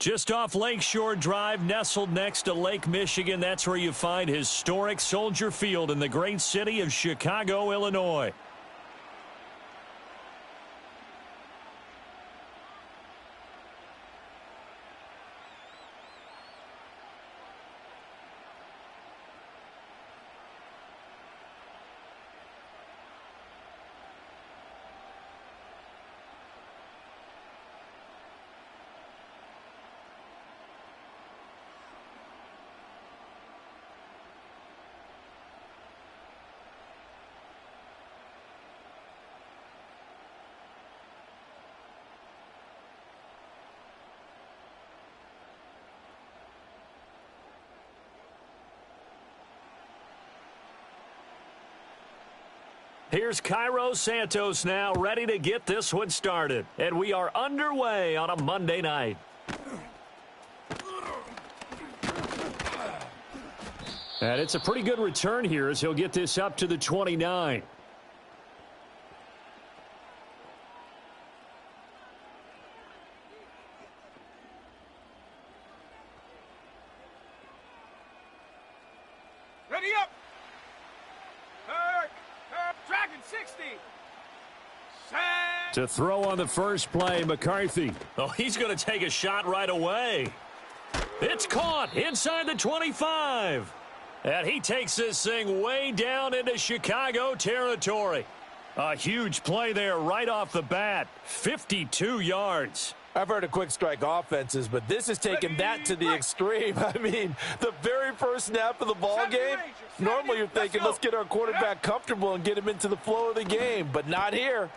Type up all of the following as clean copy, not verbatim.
Just off Lakeshore Drive, nestled next to Lake Michigan. That's where you find historic Soldier Field in the great city of Chicago, Illinois. Here's Cairo Santos now, ready to get this one started. And we are underway on a Monday night. And it's a pretty good return here as he'll get this up to the 29. Ready up. Dragon 60. Set. To throw on the first play, McCarthy. Oh, he's going to take a shot right away. It's caught inside the 25. And he takes this thing way down into Chicago territory. A huge play there right off the bat. 52 yards. I've heard of quick strike offenses, but this is taking that to the extreme. I mean, the very first snap of the ball game, normally you're thinking, let's get our quarterback comfortable and get him into the flow of the game, but not here.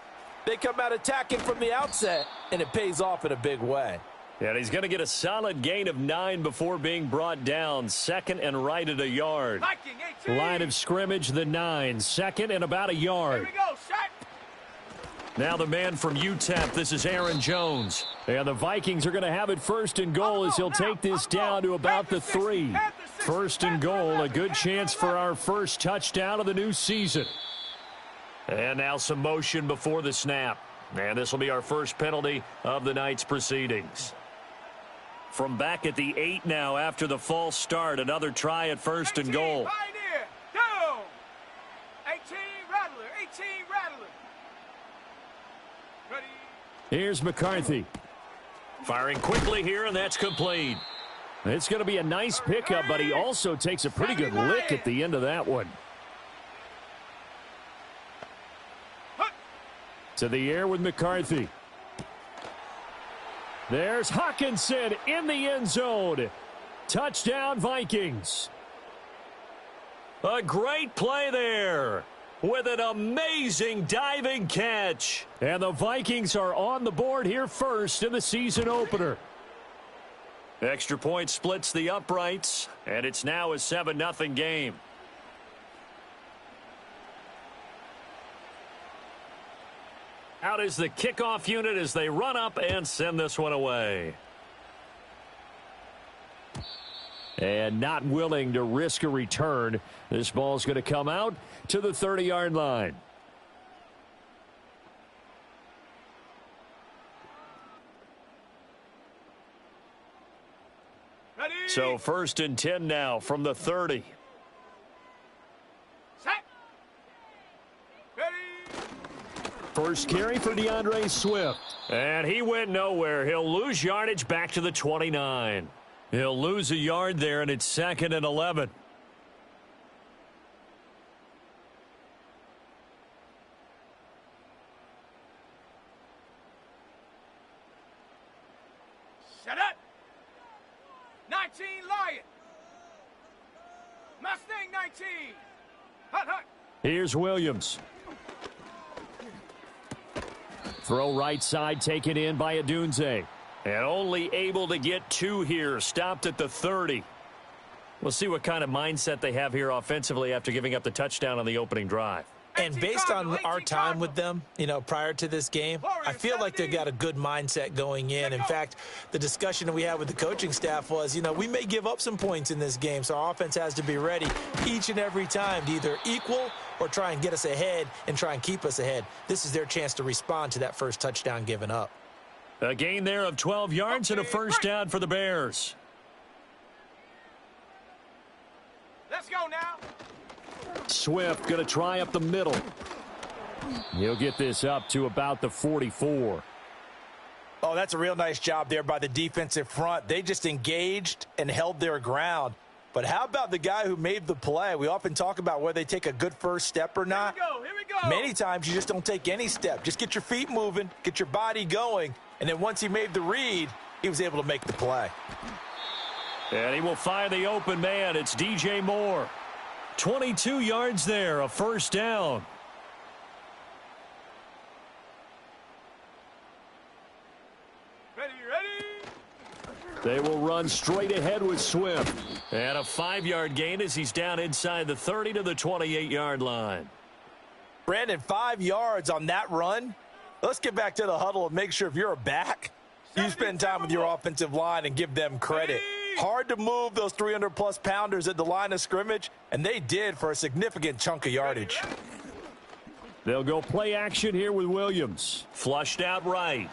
They come out attacking from the outset, and it pays off in a big way. And he's going to get a solid gain of 9 before being brought down. Second and right at a yard. Line of scrimmage, the 9. Second and about a yard. Here we go, set. Now the man from UTEP, this is Aaron Jones. And the Vikings are going to have it first and goal as he'll take this down to about the 3. First and goal, a good chance for our first touchdown of the new season. And now some motion before the snap. And this will be our first penalty of the night's proceedings. From back at the 8 now after the false start, another try at first and goal. Pioneer, down. 18 Rattler, 18 Rattler. Ready. Here's McCarthy. Firing quickly here, and that's complete. It's going to be a nice pickup, but he also takes a pretty good lick at the end of that one. To the air with McCarthy. There's Hawkinson in the end zone. Touchdown, Vikings. A great play there with an amazing diving catch. And the Vikings are on the board here first in the season opener. Extra point splits the uprights, and it's now a 7-0 game. Out is the kickoff unit as they run up and send this one away. And not willing to risk a return. This ball's going to come out to the 30-yard line. Ready. So first and 10 now from the 30. Set. Ready. First carry for DeAndre Swift. And he went nowhere. He'll lose yardage back to the 29. He'll lose a yard there, and it's second and 11. Set up. 19 Lion. Mustang 19. Hut, hut. Here's Williams. Throw right side, taken in by Adunze. And only able to get 2 here. Stopped at the 30. We'll see what kind of mindset they have here offensively after giving up the touchdown on the opening drive. And based on our time with them, prior to this game, I feel like they've got a good mindset going in. In fact, the discussion that we had with the coaching staff was, we may give up some points in this game, so our offense has to be ready each and every time to either equal or try and get us ahead and try and keep us ahead. This is their chance to respond to that first touchdown given up. A gain there of 12 yards and a first down for the Bears. Let's go now. Swift going to try up the middle. He'll get this up to about the 44. Oh, that's a real nice job there by the defensive front. They just engaged and held their ground. But how about the guy who made the play? We often talk about whether they take a good first step or not. Here we go. Many times you just don't take any step. Just get your feet moving, get your body going, and then once he made the read, he was able to make the play. And he will find the open man. It's DJ Moore. 22 yards there, a first down. They will run straight ahead with Swift. And a 5-yard gain as he's down inside the 30 to the 28-yard line. Brandon, 5 yards on that run. Let's get back to the huddle and make sure if you're a back, you spend time with your offensive line and give them credit. Hard to move those 300-plus pounders at the line of scrimmage, and they did for a significant chunk of yardage. They'll go play action here with Williams. Flushed out right.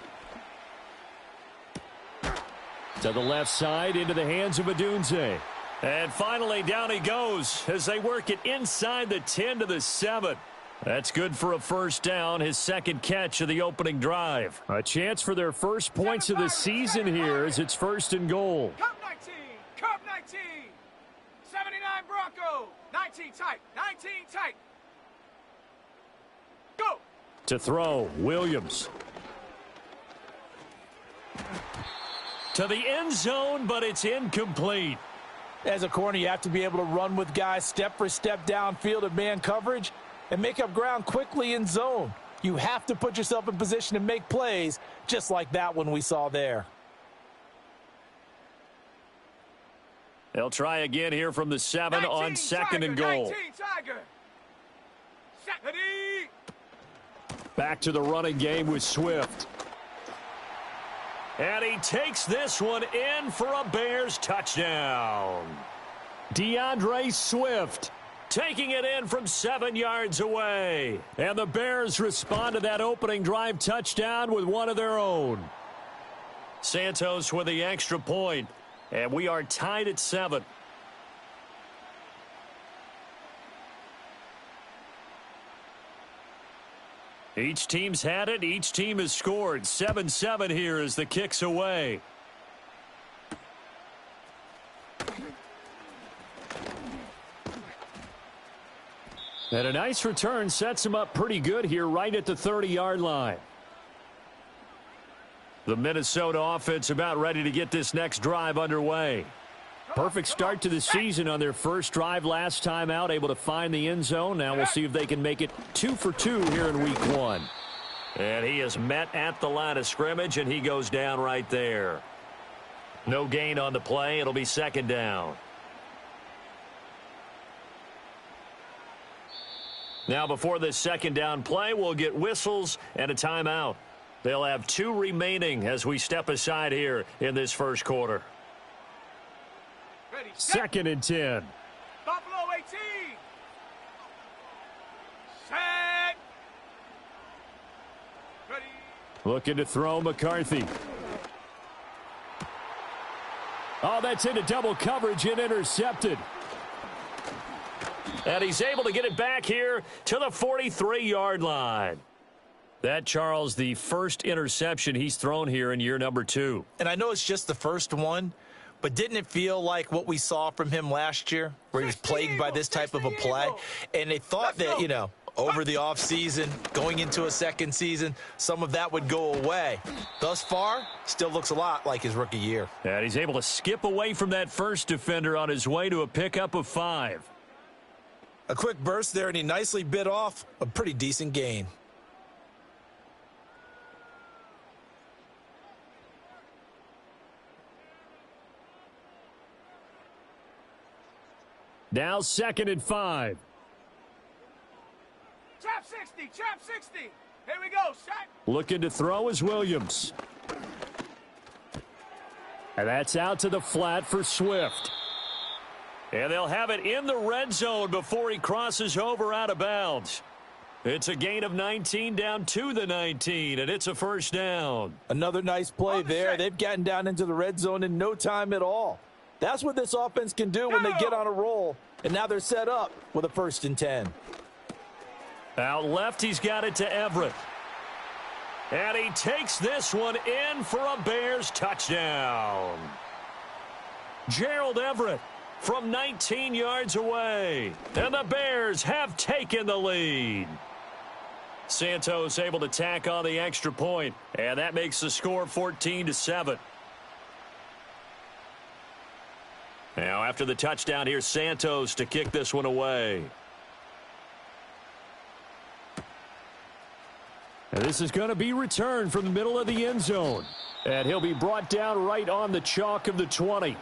To the left side, into the hands of Adunze. And finally, down he goes as they work it inside the 10 to the 7. That's good for a first down, his second catch of the opening drive. A chance for their first points of the season here as it's first and goal. Cup 19, Cup 19, 79 Bronco, 19 tight, 19 tight. Go! To throw, Williams. To the end zone, but it's incomplete. As a corner, you have to be able to run with guys step for step downfield of man coverage and make up ground quickly in zone. You have to put yourself in position to make plays just like that one we saw there. They'll try again here from the 7 on second and goal. 19 Tiger. Back to the running game with Swift. And he takes this one in for a Bears touchdown. DeAndre Swift taking it in from 7 yards away. And the Bears respond to that opening drive touchdown with one of their own. Santos with the extra point. And we are tied at 7. Each team's had it. Each team has scored. 7-7 here as the kick's away. And a nice return sets him up pretty good here right at the 30-yard line. The Minnesota offense about ready to get this next drive underway. Perfect start to the season on their first drive last time out, able to find the end zone. Now we'll see if they can make it 2 for 2 here in week 1. And he is met at the line of scrimmage, and he goes down right there. No gain on the play. It'll be second down. Now before this second down play, we'll get whistles and a timeout. They'll have 2 remaining as we step aside here in this first quarter. Ready, Second and 10. Buffalo 18. Set. Ready. Looking to throw McCarthy. Oh, that's into double coverage and intercepted. And he's able to get it back here to the 43-yard line. That, Charles, the first interception he's thrown here in year number 2. And I know it's just the first one, but didn't it feel like what we saw from him last year, where he was plagued by this type of a play? And they thought that, you know, over the offseason, going into a second season, some of that would go away. Thus far, still looks a lot like his rookie year. And he's able to skip away from that first defender on his way to a pickup of 5. A quick burst there, and he nicely bit off a pretty decent gain. Now second and 5. Trap 60, trap 60. Here we go, set. Looking to throw is Williams. And that's out to the flat for Swift. And they'll have it in the red zone before he crosses over out of bounds. It's a gain of 19 down to the 19, and it's a first down. Another nice play there. They've gotten down into the red zone in no time at all. That's what this offense can do when they get on a roll, and now they're set up with a 1st and 10. Out left, he's got it to Everett. And he takes this one in for a Bears touchdown. Gerald Everett from 19 yards away. And the Bears have taken the lead. Santos able to tack on the extra point, and that makes the score 14-7. Now after the touchdown, here's Santos to kick this one away. And this is going to be returned from the middle of the end zone. And he'll be brought down right on the chalk of the 20.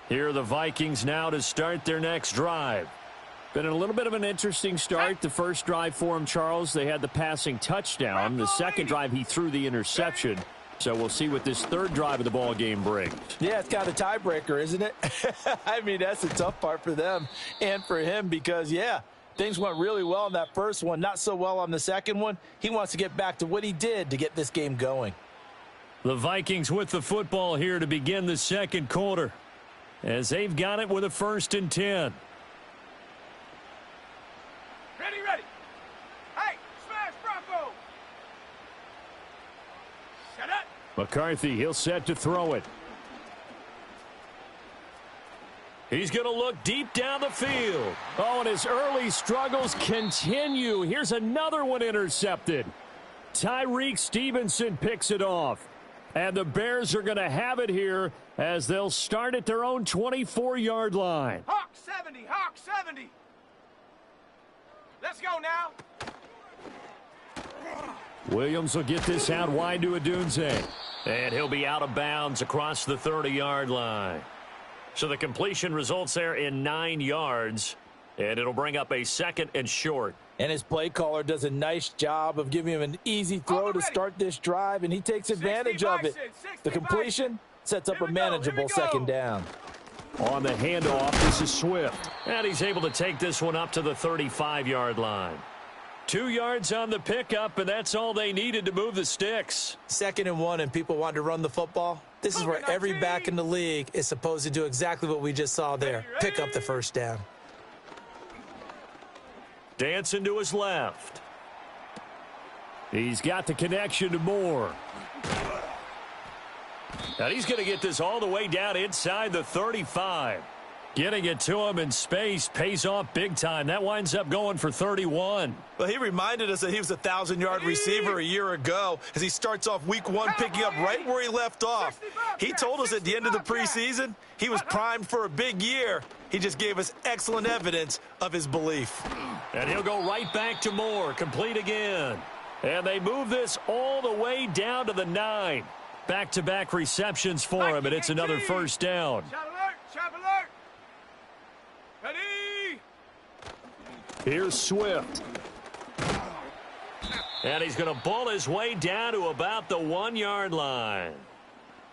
Here are the Vikings now to start their next drive. Been a little bit of an interesting start. The first drive for him, Charles, they had the passing touchdown. The second drive, he threw the interception. So we'll see what this third drive of the ball game brings. Yeah, it's kind of a tiebreaker, isn't it? I mean, that's the tough part for them and for him because, yeah, things went really well on that first one, not so well on the second one. He wants to get back to what he did to get this game going. The Vikings with the football here to begin the second quarter, as they've got it with a 1st and 10. Ready. Hey, smash Bronco. Set up. McCarthy, he'll set to throw it. He's going to look deep down the field. Oh, and his early struggles continue. Here's another one intercepted. Tyreek Stevenson picks it off. And the Bears are going to have it here as they'll start at their own 24-yard line. Hawk 70, Hawk 70. Let's go now. Williams will get this out wide to Adunze. And he'll be out of bounds across the 30-yard line. So the completion results there in 9 yards. And it'll bring up a 2nd and short. And his play caller does a nice job of giving him an easy throw to start this drive, and he takes advantage of it. The completion sets up a manageable 2nd down. On the handoff, this is Swift. And he's able to take this one up to the 35-yard line. 2 yards on the pickup, and that's all they needed to move the sticks. 2nd and 1, and people want to run the football. This is where every back in the league is supposed to do exactly what we just saw there. Pick up the 1st down. Dancing to his left. He's got the connection to Moore. And he's going to get this all the way down inside the 35. Getting it to him in space pays off big time. That winds up going for 31. Well, he reminded us that he was a 1,000-yard receiver a year ago as he starts off week 1 picking up right where he left off. He told us at the end of the preseason he was primed for a big year. He just gave us excellent evidence of his belief. And he'll go right back to Moore, complete again. And they move this all the way down to the 9. Back-to-back receptions for him, and it's another 1st down. Shot alert. Ready. Here's Swift. And he's going to bull his way down to about the 1-yard line.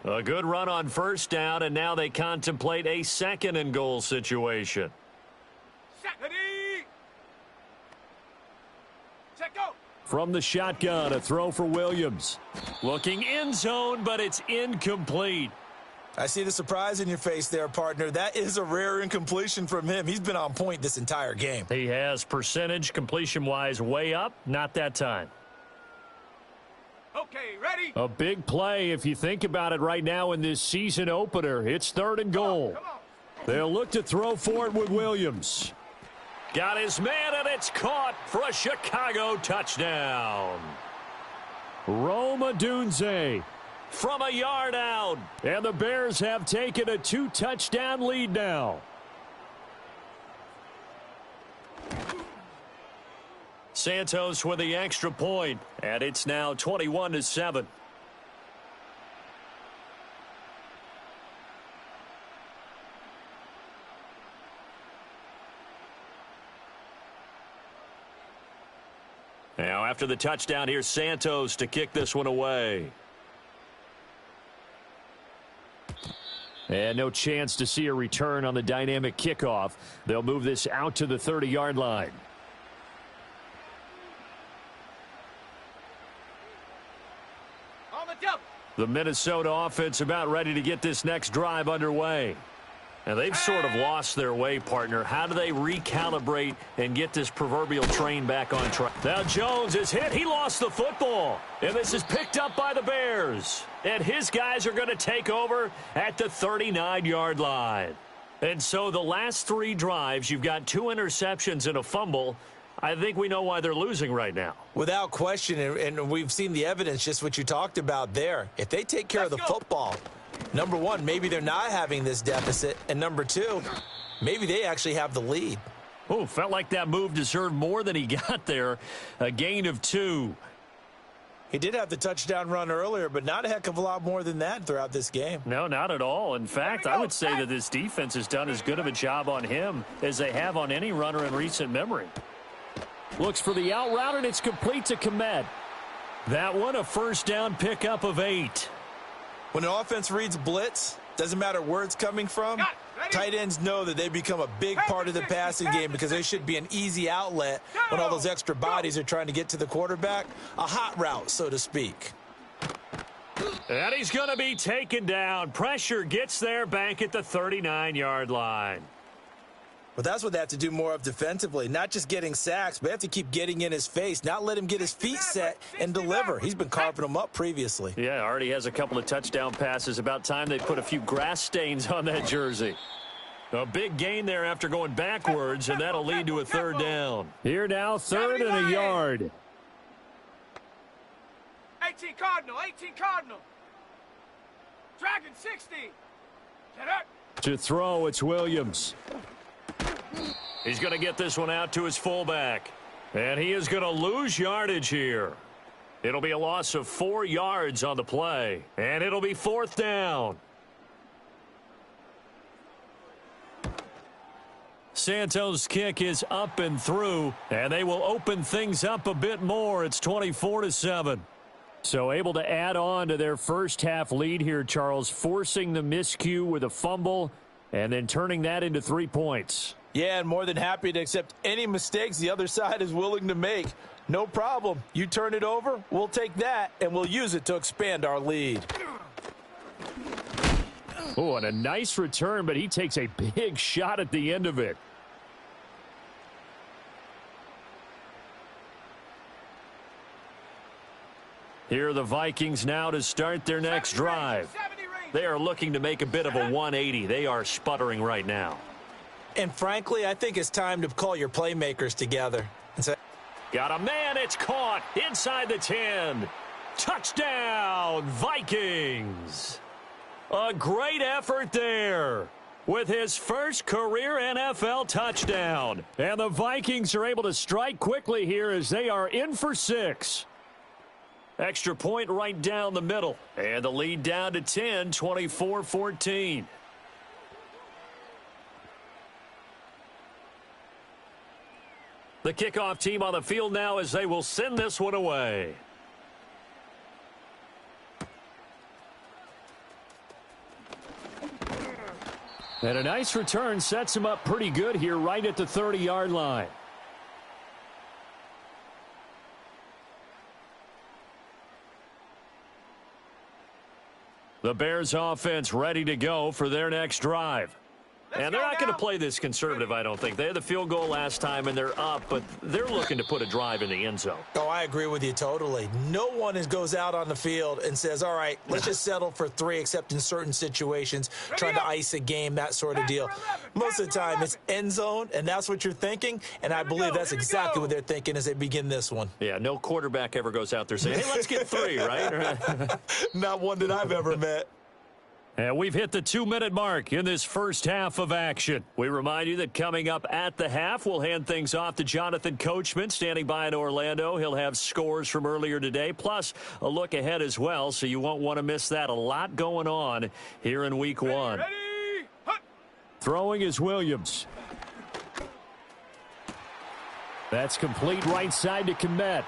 A good run on 1st down, and now they contemplate a 2nd and goal situation. Set. Ready. Set, go. From the shotgun, a throw for Williams. Looking end zone, but it's incomplete. I see the surprise in your face there, partner. That is a rare incompletion from him. He's been on point this entire game. He has percentage completion-wise way up. Not that time. Okay, ready. A big play if you think about it right now in this season opener. It's 3rd and goal. Come on. They'll look to throw for it with Williams. Got his man, and it's caught for a Chicago touchdown. Rome Odunze from a yard out. And the Bears have taken a 2-touchdown lead now. Santos with the extra point, and it's now 21-7. Now after the touchdown, here's Santos to kick this one away. And no chance to see a return on the dynamic kickoff. They'll move this out to the 30-yard line. On the double. The Minnesota offense about ready to get this next drive underway. Now, they've sort of lost their way, partner. How do they recalibrate and get this proverbial train back on track? Now, Jones is hit. He lost the football. And this is picked up by the Bears. And his guys are going to take over at the 39-yard line. And so the last 3 drives, you've got 2 interceptions and a fumble. I think we know why they're losing right now. Without question, and we've seen the evidence, just what you talked about there. If they take care of the football, number one, maybe they're not having this deficit. And number 2, maybe they actually have the lead. Oh, felt like that move deserved more than he got there. A gain of 2. He did have the touchdown run earlier, but not a heck of a lot more than that throughout this game. No, not at all. In fact, I would say that this defense has done as good of a job on him as they have on any runner in recent memory. Looks for the out route, and it's complete to Kmet. That one, a first down pickup of 8. When an offense reads blitz, doesn't matter where it's coming from, tight ends know that they become a big part of the passing game because they should be an easy outlet when all those extra bodies are trying to get to the quarterback. A hot route, so to speak. And he's going to be taken down. Pressure gets there back at the 39-yard line. But that's what they have to do more of defensively, not just getting sacks, but they have to keep getting in his face, not let him get his feet set and deliver. He's been carving them up previously. Yeah, already has a couple of touchdown passes. About time they put a few grass stains on that jersey. A big gain there after going backwards, and that'll lead to a 3rd down. Here now, 3rd and a yard. 18 Cardinal, 18 Cardinal. Dragon 60. Get up. To throw, it's Williams. He's going to get this one out to his fullback. And he is going to lose yardage here. It'll be a loss of 4 yards on the play. And it'll be 4th down. Santos' kick is up and through. And they will open things up a bit more. It's 24-7. So able to add on to their first half lead here, Charles, forcing the miscue with a fumble and then turning that into 3 points. Yeah, and more than happy to accept any mistakes the other side is willing to make. No problem. You turn it over, we'll take that, and we'll use it to expand our lead. Oh, and a nice return, but he takes a big shot at the end of it. Here are the Vikings now to start their next drive. They are looking to make a bit of a 180. They are sputtering right now. And frankly, I think it's time to call your playmakers together and say, got a man, it's caught inside the 10. Touchdown, Vikings. A great effort there with his first career NFL touchdown. And the Vikings are able to strike quickly here as they are in for 6. Extra point right down the middle. And the lead down to 10, 24-14. The kickoff team on the field now as they will send this one away. And a nice return sets him up pretty good here right at the 30-yard line. The Bears offense ready to go for their next drive. And they're not going to play this conservative, I don't think. They had the field goal last time, and they're up, but they're looking to put a drive in the end zone. Oh, I agree with you totally. No one goes out on the field and says, all right, let's just settle for 3, except in certain situations, trying to ice a game, that sort of deal. Most of the time, it's end zone, and that's what you're thinking, and I believe that's exactly what they're thinking as they begin this one. Yeah, no quarterback ever goes out there saying, hey, let's get 3, right? Not one that I've ever met. And we've hit the 2-minute mark in this first half of action. We remind you that coming up at the half, we'll hand things off to Jonathan Coachman standing by in Orlando. He'll have scores from earlier today, plus a look ahead as well, so you won't want to miss that. A lot going on here in Week 1. Throwing is Williams. That's complete right side to Kmet.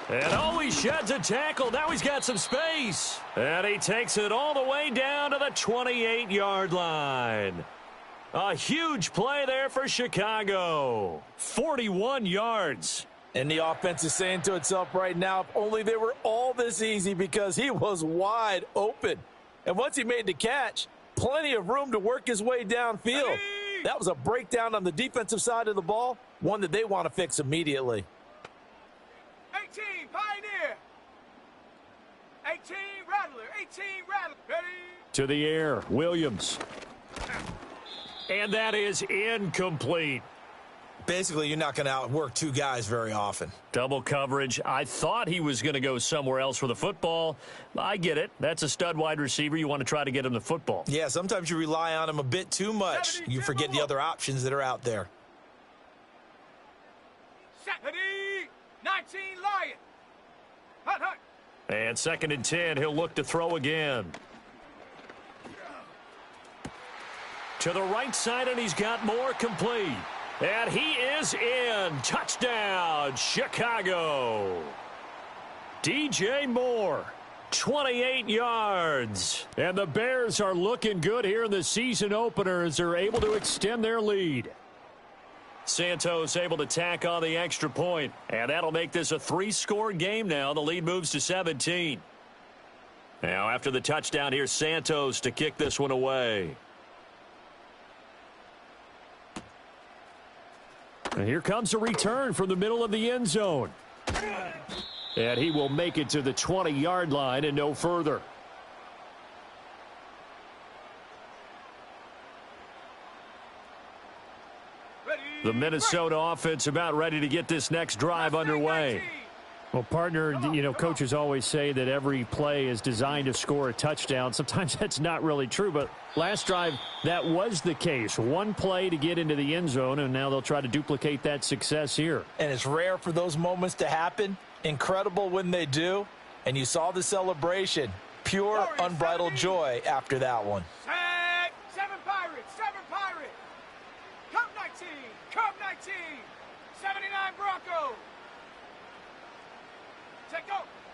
And oh, he sheds a tackle. Now he's got some space. And he takes it all the way down to the 28-yard line. A huge play there for Chicago. 41 yards. And the offense is saying to itself right now, if only they were all this easy, because he was wide open. And once he made the catch, plenty of room to work his way downfield. That was a breakdown on the defensive side of the ball, one that they want to fix immediately. 18, Pioneer. 18, Rattler. 18, Rattler. Ready? To the air, Williams. And that is incomplete. Basically, you're not going to outwork two guys very often. Double coverage. I thought he was going to go somewhere else for the football. I get it. That's a stud wide receiver. You want to try to get him the football. Yeah, sometimes you rely on him a bit too much. You forget the other options that are out there. 19, Lion. Hunt, hunt. And 2nd and 10, he'll look to throw again. To the right side, and he's got more, complete. And he is in. Touchdown, Chicago. DJ Moore, 28 yards. And the Bears are looking good here in the season opener as they're able to extend their lead. Santos able to tack on the extra point, and that'll make this a 3-score game now. The lead moves to 17. Now, after the touchdown, here's Santos to kick this one away. And here comes a return from the middle of the end zone. And he will make it to the 20-yard line and no further. The Minnesota offense about ready to get this next drive underway. Well, partner, you know, coaches always say that every play is designed to score a touchdown. Sometimes that's not really true, but last drive, that was the case. One play to get into the end zone, and now they'll try to duplicate that success here. And it's rare for those moments to happen. Incredible when they do. And you saw the celebration. Pure, unbridled joy after that one. 7 Pirates, 7 Pirates. Cup 19, Cup 19. 79 Bronco.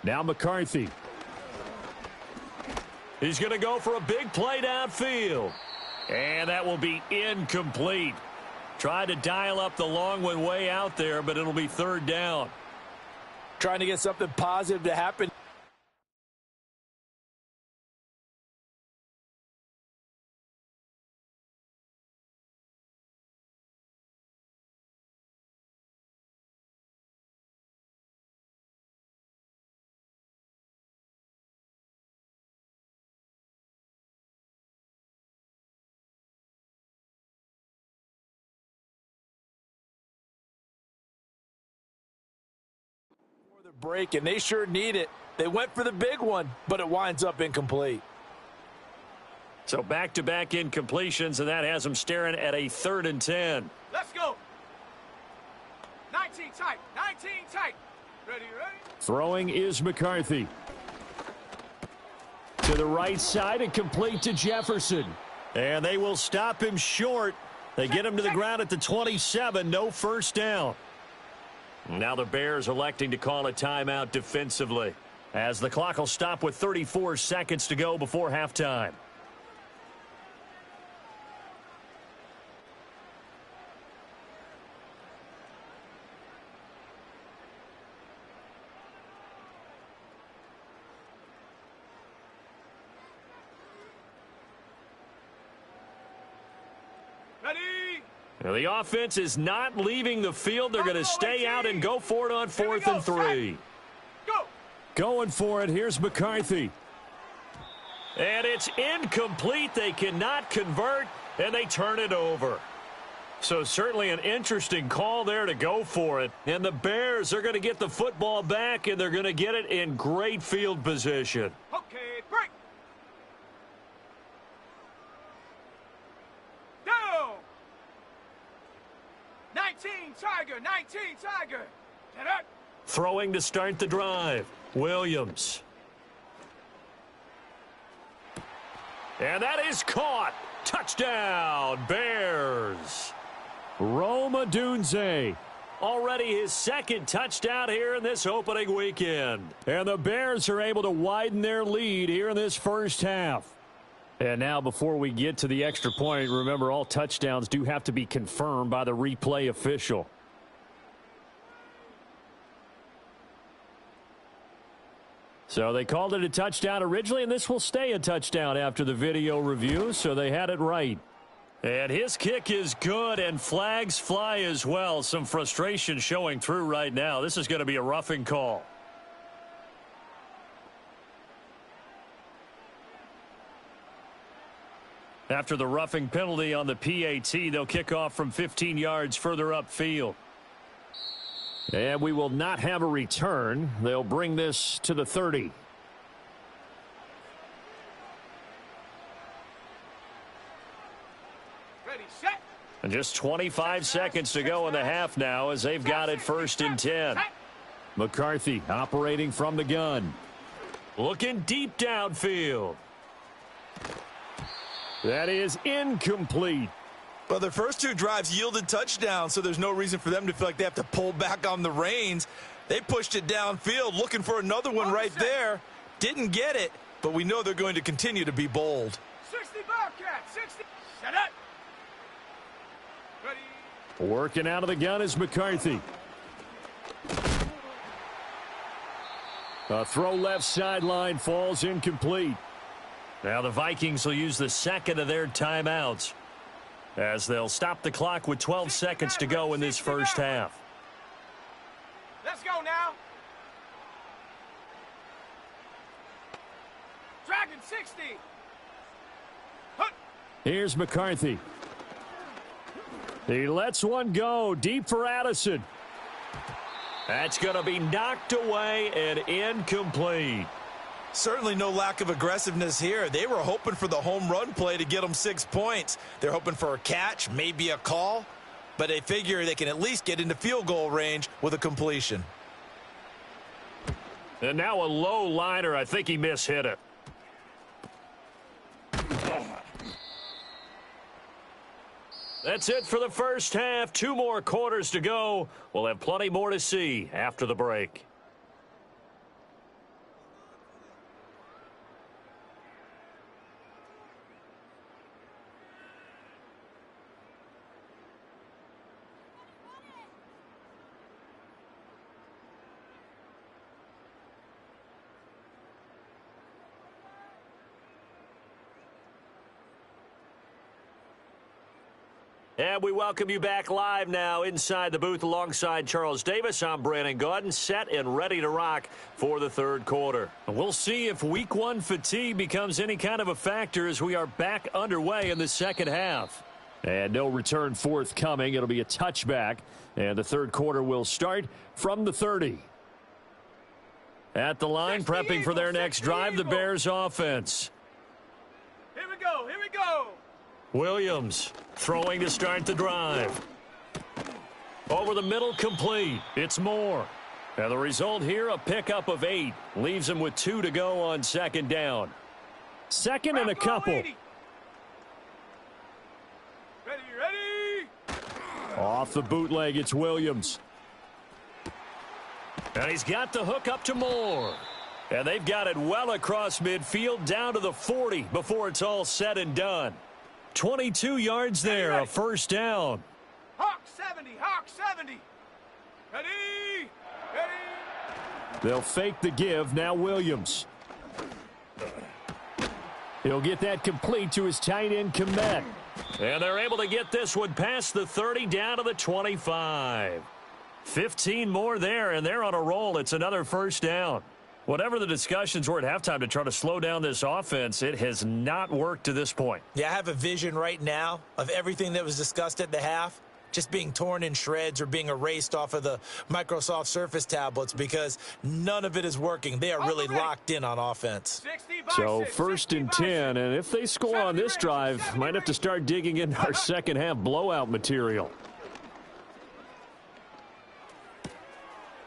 Now McCarthy. He's going to go for a big play downfield. And that will be incomplete. Tried to dial up the long one way out there, but it'll be 3rd down. Trying to get something positive to happen. Break, and they sure need it. They went for the big one, but it winds up incomplete. So back-to-back incompletions, and that has them staring at a 3rd and 10. Let's go. 19 tight, 19 tight. Ready, ready. Throwing is McCarthy. To the right side and complete to Jefferson. And they will stop him short. They get him to the ground at the 27, no first down. Now the Bears electing to call a timeout defensively, as the clock will stop with 34 seconds to go before halftime. Now the offense is not leaving the field. They're going to stay out and go for it on 4th and 3. Go. Going for it. Here's McCarthy. And it's incomplete. They cannot convert, and they turn it over. So certainly an interesting call there to go for it. And the Bears are going to get the football back, and they're going to get it in great field position. Okay, break. Down. 19 Tiger, 19 Tiger. Throwing to start the drive. Williams. And that is caught. Touchdown, Bears. Rome Odunze Already his second touchdown here in this opening weekend. And the Bears are able to widen their lead here in this first half. And now before we get to the extra point, remember all touchdowns do have to be confirmed by the replay official. So they called it a touchdown originally, and this will stay a touchdown after the video review, so they had it right. And his kick is good, and flags fly as well. Some frustration showing through right now. This is going to be a roughing call. After the roughing penalty on the PAT, they'll kick off from 15 yards further upfield. And we will not have a return. They'll bring this to the 30. Ready, set. And just 25 seconds to go in the half now as they've got it 1st and 10. McCarthy operating from the gun. Looking deep downfield. That is incomplete. Well, their first 2 drives yielded touchdowns, so there's no reason for them to feel like they have to pull back on the reins. They pushed it downfield, looking for another one right there. Didn't get it, but we know they're going to continue to be bold. 60 Bobcat, 60. Set up. Ready. Working out of the gun is McCarthy. A throw left sideline falls incomplete. Now the Vikings will use the second of their timeouts as they'll stop the clock with 12 seconds to go in this first half. Let's go now. Dragon 60. Hut. Here's McCarthy. He lets one go deep for Addison. That's going to be knocked away and incomplete. Certainly no lack of aggressiveness here. They were hoping for the home run play to get them 6 points. They're hoping for a catch, maybe a call, but they figure they can at least get into field goal range with a completion. And now a low liner. I think he mishit it. That's it for the first half. 2 more quarters to go. We'll have plenty more to see after the break. And we welcome you back live now inside the booth alongside Charles Davis. I'm Brandon Gaudin, set and ready to rock for the 3rd quarter. And we'll see if week 1 fatigue becomes any kind of a factor as we are back underway in the second half. And no return forthcoming. It'll be a touchback. And the 3rd quarter will start from the 30. At the line, prepping for their next drive, the Bears offense. Here we go, here we go. Williams throwing to start the drive. Over the middle, complete. It's Moore. And the result here, a pickup of 8. Leaves him with 2 to go on 2nd down. 2nd and a couple. Ready, ready. Off the bootleg, it's Williams. And he's got the hook up to Moore. And they've got it well across midfield down to the 40 before it's all said and done. 22 yards there, a 1st down. Hawk 70, Hawk 70. Ready, ready. They'll fake the give, now Williams. He'll get that complete to his tight end, Komet. And they're able to get this one past the 30 down to the 25. 15 more there, and they're on a roll. It's another 1st down. Whatever the discussions were at halftime to try to slow down this offense, it has not worked to this point. Yeah, I have a vision right now of everything that was discussed at the half just being torn in shreds or being erased off of the Microsoft Surface tablets because none of it is working. They are really locked in on offense. So 1st and 10, and if they score on this drive, might have to start digging in our second half blowout material.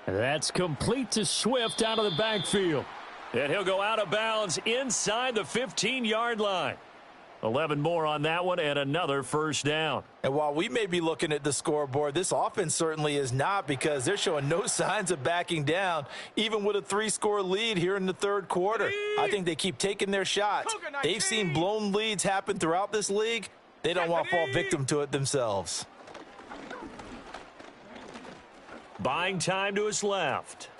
That's complete to Swift out of the backfield. And he'll go out of bounds inside the 15-yard line. 11 more on that one and another first down. And while we may be looking at the scoreboard, this offense certainly is not, because they're showing no signs of backing down, even with a 3-score lead here in the third quarter. I think they keep taking their shots. They've seen blown leads happen throughout this league. They don't want to fall victim to it themselves. Buying time to his left.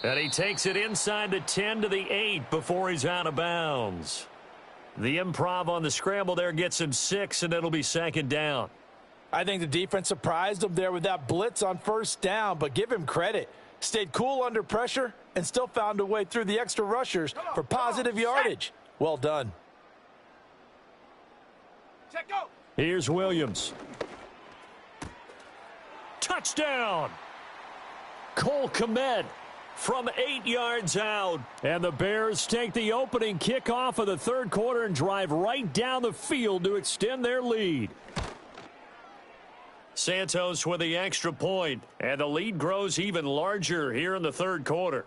And he takes it inside the 10 to the 8 before he's out of bounds. The improv on the scramble there gets him 6, and it'll be second down. I think the defense surprised him there with that blitz on first down, but give him credit. Stayed cool under pressure and still found a way through the extra rushers for positive yardage. Well done. Check, go. Here's Williams. Touchdown! Cole Kmet from 8 yards out. And the Bears take the opening kickoff of the third quarter and drive right down the field to extend their lead. Santos with the extra point, and the lead grows even larger here in the third quarter.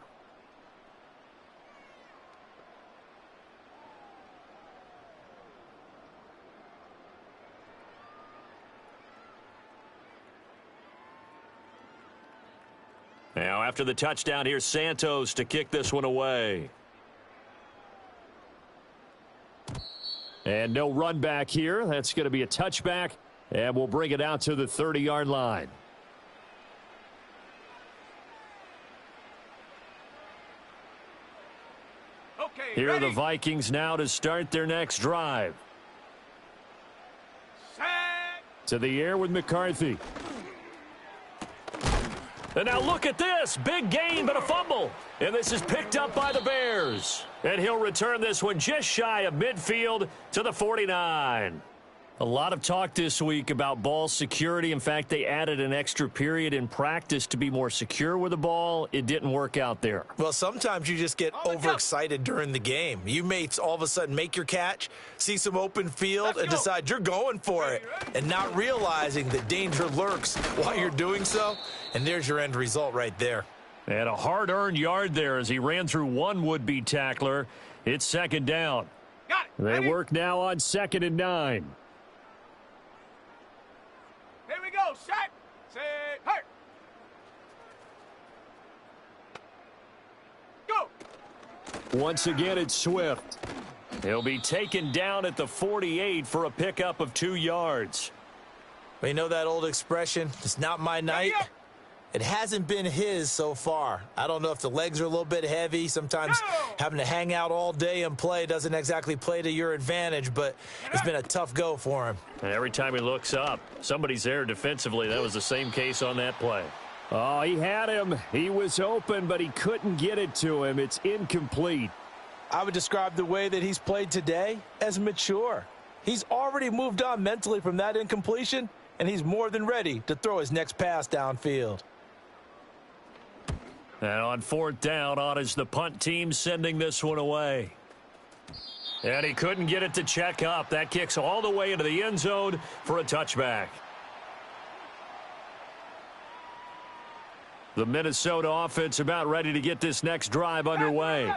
Now, after the touchdown, here's Santos to kick this one away. And no run back here. That's going to be a touchback, and we'll bring it out to the 30-yard line. Okay, Here are ready. the Vikings now to start their next drive. Set. To the air with McCarthy. And now look at this. Big gain, but a fumble. And this is picked up by the Bears. And he'll return this one just shy of midfield to the 49. A lot of talk this week about ball security. In fact, they added an extra period in practice to be more secure with the ball. It didn't work out there. Well, sometimes you just get overexcited during the game. You may all of a sudden make your catch, see some open field, and decide you're going for it, and not realizing that danger lurks while you're doing so. And there's your end result right there. And a hard-earned yard there as he ran through one would-be tackler. It's second down. Got it. They Ready? work now on 2nd and 9. Here we go. Set. Set. Hurt. Go. Once again, it's Swift. He'll be taken down at the 48 for a pickup of 2 yards. You know that old expression, it's not my night? Ready up. It hasn't been his so far. I don't know if the legs are a little bit heavy. Sometimes having to hang out all day and play doesn't exactly play to your advantage, but it's been a tough go for him. And every time he looks up, somebody's there defensively. That was the same case on that play. Oh, he had him. He was open, but he couldn't get it to him. It's incomplete. I would describe the way that he's played today as mature. He's already moved on mentally from that incompletion, and he's more than ready to throw his next pass downfield. And on 4th down, on is the punt team sending this one away. And he couldn't get it to check up. That kicks all the way into the end zone for a touchback. The Minnesota offense about ready to get this next drive underway.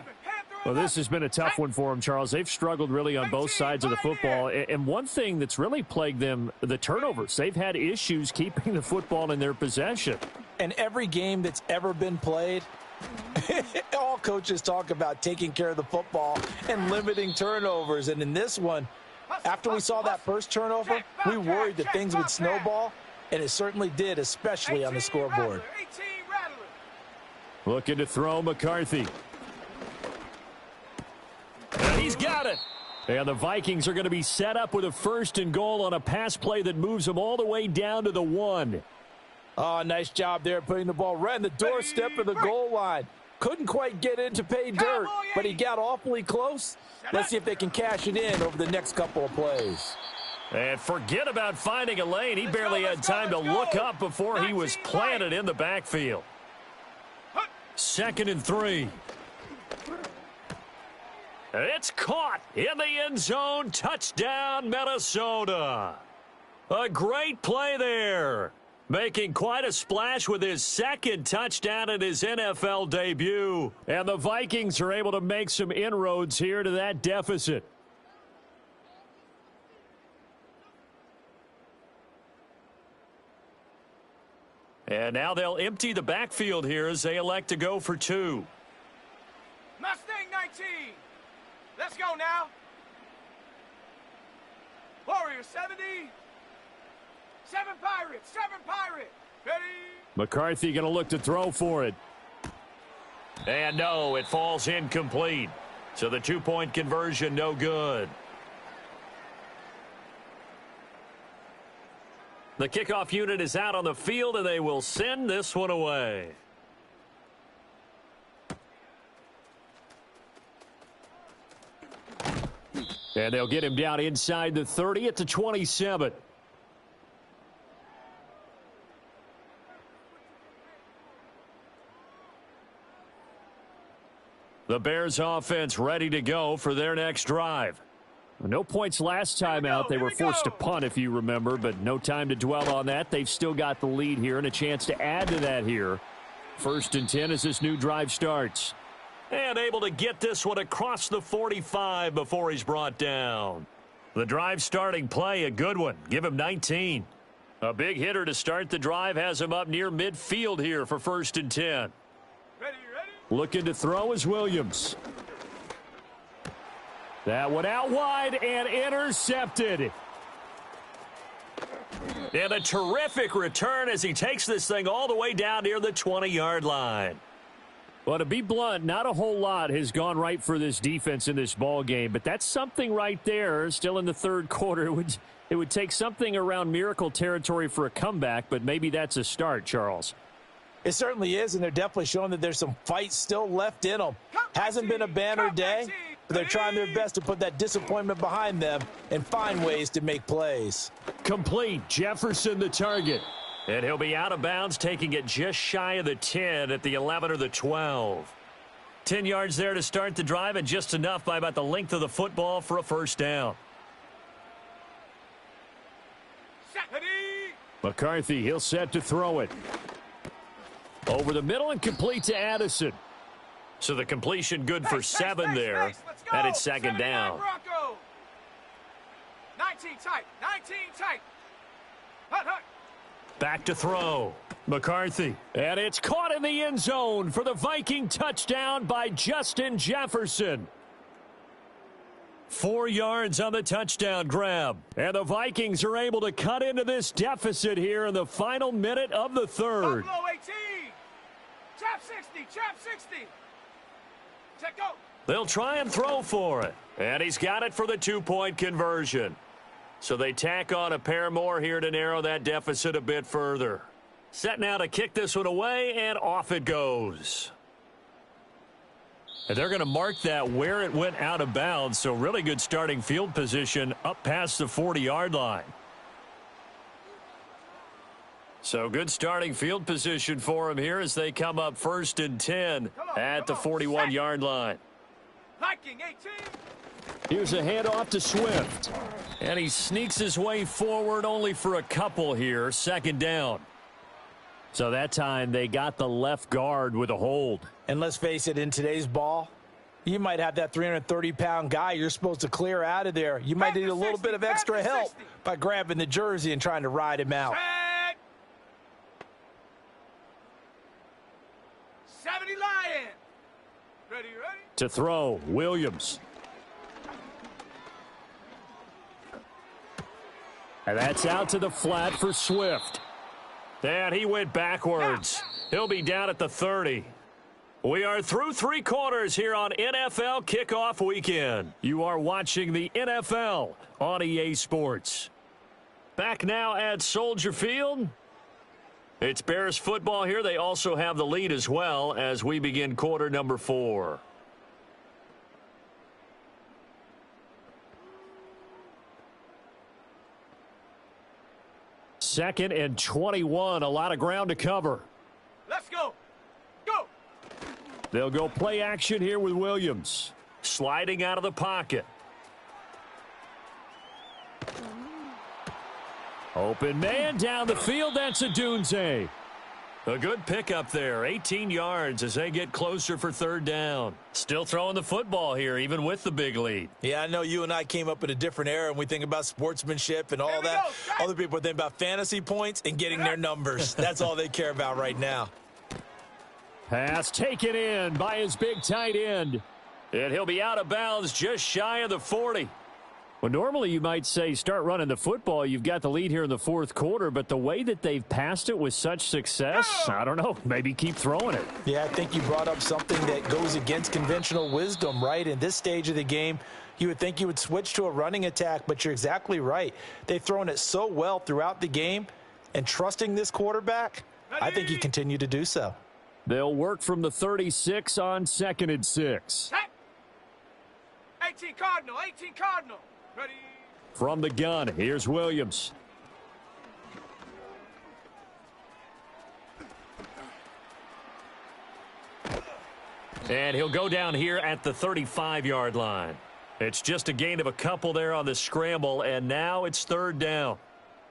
Well, this has been a tough one for them, Charles. They've struggled really on both sides of the football. And one thing that's really plagued them, the turnovers. They've had issues keeping the football in their possession. And every game that's ever been played, all coaches talk about taking care of the football and limiting turnovers. And in this one, after we saw that first turnover, we worried that things would snowball, and it certainly did, especially on the scoreboard. Looking to throw McCarthy. And he's got it. And the Vikings are going to be set up with a 1st and goal on a pass play that moves them all the way down to the 1. Oh, nice job there putting the ball right in the doorstep of the goal line. Couldn't quite get in to pay dirt, but he got awfully close. Let's see if they can cash it in over the next couple of plays. And forget about finding a lane. He barely had time to look up before he was planted in the backfield. 2nd and 3. It's caught in the end zone. Touchdown, Minnesota. A great play there. Making quite a splash with his 2nd touchdown in his NFL debut. And the Vikings are able to make some inroads here to that deficit. And now they'll empty the backfield here as they elect to go for 2. Mustang 19. Let's go now. Warrior 70. 7 Pirates. 7 Pirates. Ready. McCarthy going to look to throw for it. And no, it falls incomplete. So the 2-point conversion no good. The kickoff unit is out on the field, and they will send this one away. And they'll get him down inside the 30 at the 27. The Bears offense ready to go for their next drive. No points last time out. They were forced to punt, if you remember, but no time to dwell on that. They've still got the lead here and a chance to add to that here. 1st and 10 as this new drive starts. And able to get this one across the 45 before he's brought down. The drive starting play, a good one. Give him 19. A big hitter to start the drive has him up near midfield here for 1st and 10. Ready, ready. Looking to throw is Williams. That one out wide and intercepted. And a terrific return as he takes this thing all the way down near the 20-yard line. Well, to be blunt, not a whole lot has gone right for this defense in this ball game, but that's something right there. Still in the 3rd quarter, it would take something around miracle territory for a comeback, but maybe that's a start, Charles. It certainly is, and they're definitely showing that there's some fight still left in them. Hasn't been a banner day, but they're trying their best to put that disappointment behind them and find ways to make plays. Complete. Jefferson the target. And he'll be out of bounds, taking it just shy of the 10 at the 11 or the 12. 10 yards there to start the drive, and just enough by about the length of the football for a 1st down. McCarthy, he'll set to throw it. Over the middle and complete to Addison. So the completion good for 7 there, and it's 2nd down. Bronco. 19 tight. 19 tight. Hut, hut. Back to throw. McCarthy. And it's caught in the end zone for the Viking touchdown by Justin Jefferson. 4 yards on the touchdown grab. And the Vikings are able to cut into this deficit here in the final minute of the 3rd. Buffalo 18. Trap 60. Trap 60. Check go. They'll try and throw for it. And he's got it for the 2-point conversion. So they tack on a pair more here to narrow that deficit a bit further. Set now to kick this one away, and off it goes. And they're going to mark that where it went out of bounds, so really good starting field position up past the 40-yard line. So good starting field position for him here as they come up 1st and 10 at the 41-yard line. Viking 18. Here's a handoff to Swift. And he sneaks his way forward only for a couple here. 2nd down. So that time they got the left guard with a hold. And let's face it, in today's ball, you might have that 330-pound guy you're supposed to clear out of there. You might need a little bit of extra help by grabbing the jersey and trying to ride him out. 70 Lion. Ready, ready. To throw, Williams. And that's out to the flat for Swift. And he went backwards. He'll be down at the 30. We are through 3 quarters here on NFL Kickoff Weekend. You are watching the NFL on EA Sports. Back now at Soldier Field. It's Bears football here. They also have the lead as well as we begin quarter number 4. Second and 21. A lot of ground to cover. Let's go. Go. They'll go play action here with Williams. Sliding out of the pocket. Open man down the field. That's Adunze. A good pickup there, 18 yards as they get closer for third down. Still throwing the football here, even with the big lead. Yeah, I know you and I came up in a different era, and we think about sportsmanship and all that. Other people think about fantasy points and getting their numbers. That's all they care about right now. Pass taken in by his big tight end. And he'll be out of bounds just shy of the 40. Well, normally you might say start running the football. You've got the lead here in the fourth quarter, but the way that they've passed it with such success, I don't know, maybe keep throwing it. Yeah, I think you brought up something that goes against conventional wisdom, right? In this stage of the game, you would think you would switch to a running attack, but you're exactly right. They've thrown it so well throughout the game, and trusting this quarterback, I think you continue to do so. They'll work from the 36 on 2nd and 6. 18 Cardinal, 18 Cardinal. Ready. From the gun, here's Williams. And he'll go down here at the 35-yard line. It's just a gain of a couple there on the scramble, and now it's third down.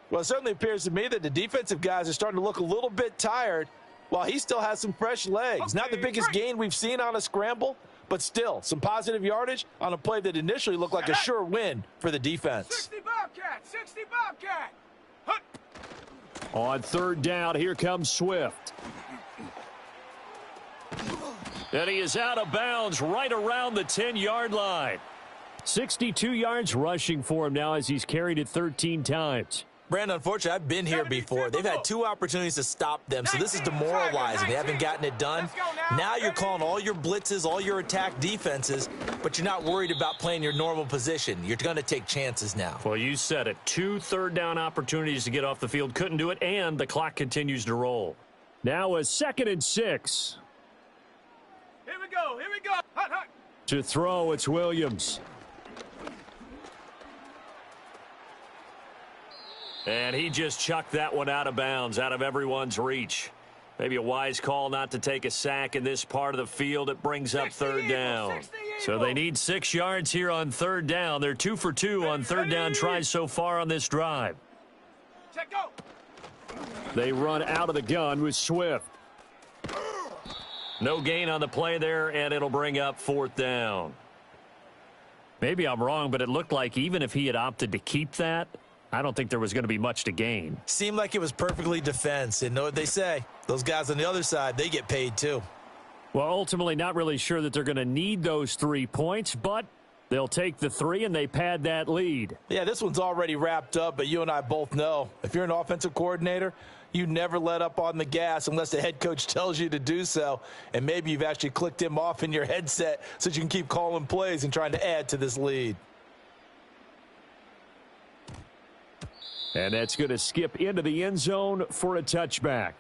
Well, it certainly appears to me that the defensive guys are starting to look a little bit tired while he still has some fresh legs. Not the biggest gain we've seen on a scramble, but still some positive yardage on a play that initially looked like a sure win for the defense. 60 Bobcat, 60 Bobcat. Hut. On third down, here comes Swift. And he is out of bounds right around the 10-yard line. 62 yards rushing for him now as he's carried it 13 times. Brandon, unfortunately, I've been here before. They've had 2 opportunities to stop them, so this is demoralizing. They haven't gotten it done. Now you're calling all your blitzes, all your attack defenses, but you're not worried about playing your normal position. You're going to take chances now. Well, you said it. 2 third-down opportunities to get off the field. Couldn't do it, and the clock continues to roll. Now a 2nd and 6. Here we go, here we go. Hut, hut. To throw, it's Williams. And he just chucked that one out of bounds, out of everyone's reach. Maybe a wise call not to take a sack in this part of the field. It brings up third down. So they need 6 yards here on third down. They're 2 for 2 on third down tries so far on this drive. Check go. They run out of the gun with Swift. No gain on the play there, and it'll bring up fourth down. Maybe I'm wrong, but it looked like even if he had opted to keep that, I don't think there was going to be much to gain. Seemed like it was perfectly defense. And know what they say? Those guys on the other side, they get paid too. Well, ultimately not really sure that they're going to need those 3 points, but they'll take the 3 and they pad that lead. Yeah, this one's already wrapped up, but you and I both know if you're an offensive coordinator, you never let up on the gas unless the head coach tells you to do so. And maybe you've actually clicked him off in your headset so you can keep calling plays and trying to add to this lead. And that's going to skip into the end zone for a touchback.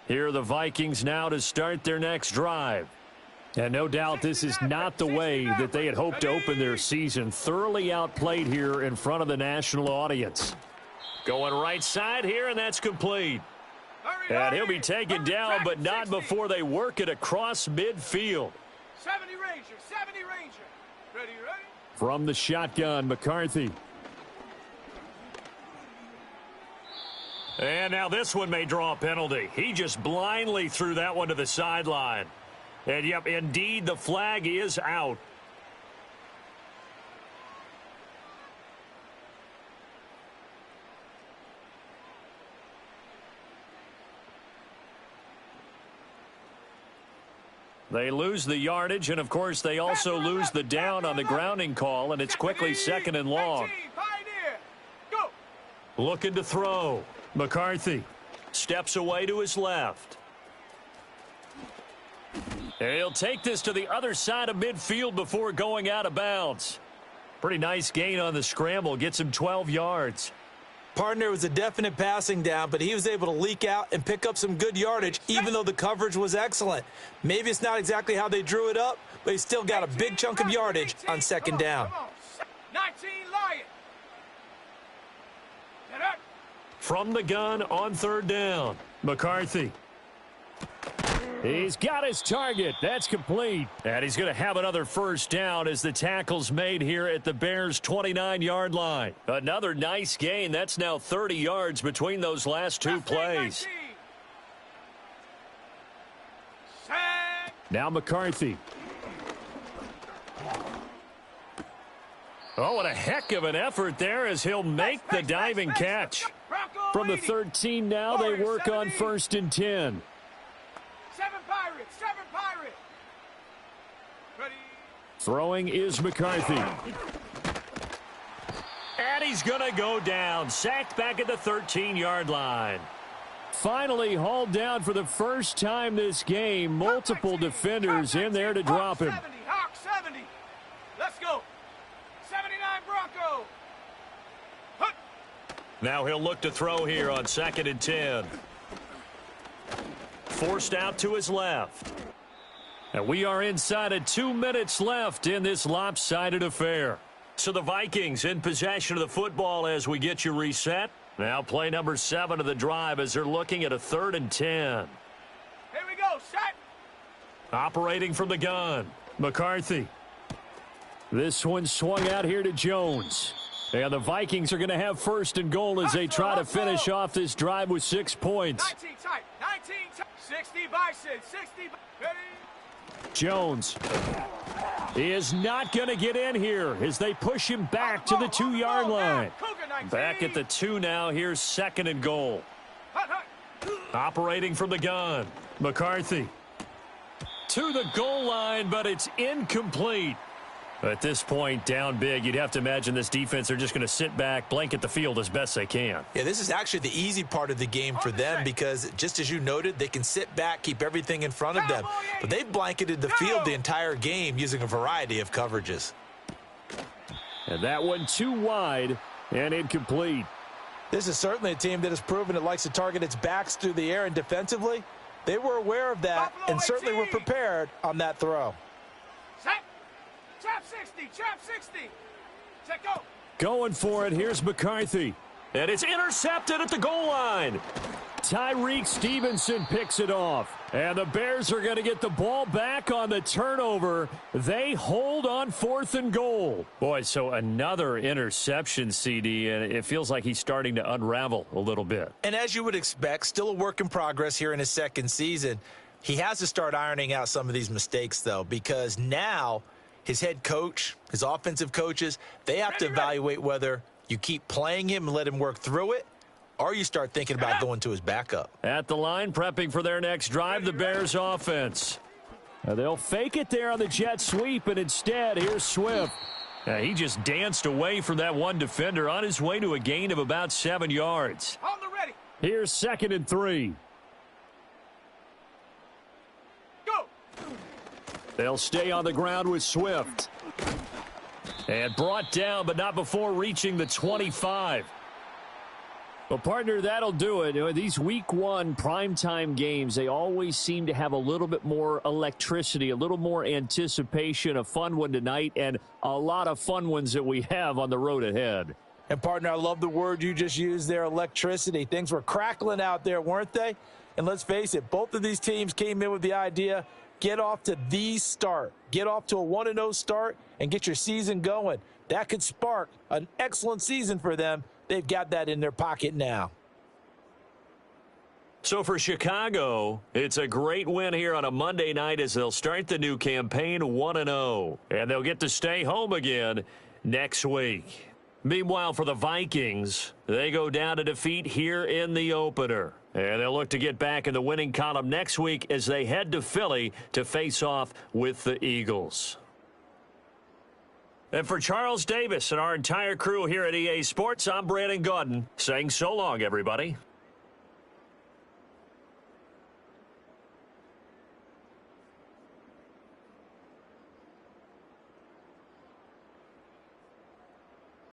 Here are the Vikings now to start their next drive. And no doubt this is not the way that they had hoped to open their season. Thoroughly outplayed here in front of the national audience. Going right side here, and that's complete. And he'll be taken down, but not before they work it across midfield. 70 Ranger, 70 Ranger. Ready, ready? From the shotgun, McCarthy. And now this one may draw a penalty. He just blindly threw that one to the sideline. And, yep, indeed, the flag is out. They lose the yardage, and, of course, they also lose the down on the grounding call, and it's quickly 2nd and long. Looking to throw. McCarthy steps away to his left. And he'll take this to the other side of midfield before going out of bounds. Pretty nice gain on the scramble. Gets him 12 yards. Partner was a definite passing down, but he was able to leak out and pick up some good yardage, even though the coverage was excellent. Maybe it's not exactly how they drew it up, but he still got a big chunk of yardage on 2nd down. 19 Lion. From the gun on third down, McCarthy. He's got his target. That's complete. And he's going to have another first down as the tackle's made here at the Bears' 29-yard line. Another nice gain. That's now 30 yards between those last two plays. Now McCarthy. Oh, what a heck of an effort there as he'll make the diving catch. From the 13 now, they work on 1st and 10. 7 Pirates, 7 Pirates. Ready. Throwing is McCarthy. And he's going to go down. Sacked back at the 13-yard line. Finally hauled down for the first time this game. Multiple defenders in there to drop him. Hawk 70. Let's go. 79 Bronco. Now he'll look to throw here on 2nd and 10. Forced out to his left. And we are inside of 2 minutes left in this lopsided affair. So the Vikings in possession of the football as we get you reset. Now play number 7 of the drive as they're looking at a 3rd and 10. Here we go, set. Operating from the gun. McCarthy. This one swung out here to Jones. And the Vikings are going to have 1st and goal as they try to finish off this drive with 6 points. 19 tight, 19 tight. 60 Bison, 60. Ready. Jones is not going to get in here as they push him back to the 2-yard line. Back at the 2 now. Here's 2nd and goal. Operating from the gun. McCarthy to the goal line, but it's incomplete. At this point, down big, you'd have to imagine this defense are just going to sit back, blanket the field as best they can. Yeah, this is actually the easy part of the game for them because, just as you noted, they can sit back, keep everything in front of them. But they've blanketed the field the entire game using a variety of coverages. And that one too wide and incomplete. This is certainly a team that has proven it likes to target its backs through the air, and defensively, they were aware of that and certainly were prepared on that throw. Set. Trap 60, trap 60. Check go. Going for it. Here's McCarthy. And it's intercepted at the goal line. Tyreek Stevenson picks it off. And the Bears are going to get the ball back on the turnover. They hold on 4th and goal. Boy, so another interception, CD, and it feels like he's starting to unravel a little bit. And as you would expect, still a work in progress here in his 2nd season. He has to start ironing out some of these mistakes, though, because now his head coach, his offensive coaches, they have to evaluate whether you keep playing him and let him work through it, or you start thinking about going to his backup. At the line, prepping for their next drive, the Bears offense. They'll fake it there on the jet sweep, and instead, here's Swift. He just danced away from that one defender on his way to a gain of about 7 yards. On the ready. Here's 2nd and 3. Go. They'll stay on the ground with Swift. And brought down, but not before reaching the 25. Well, partner, that'll do it. You know, these week 1 primetime games, they always seem to have a little bit more electricity, a little more anticipation. A fun one tonight, and a lot of fun ones that we have on the road ahead. And, partner, I love the word you just used there, electricity. Things were crackling out there, weren't they? And let's face it, both of these teams came in with the idea, get off to the start. Get off to a 1-0 start and get your season going. That could spark an excellent season for them. They've got that in their pocket now. So for Chicago, it's a great win here on a Monday night as they'll start the new campaign 1-0. And they'll get to stay home again next week. Meanwhile, for the Vikings, they go down to defeat here in the opener. And they'll look to get back in the winning column next week as they head to Philly to face off with the Eagles. And for Charles Davis and our entire crew here at EA Sports, I'm Brandon Gaudin saying so long, everybody.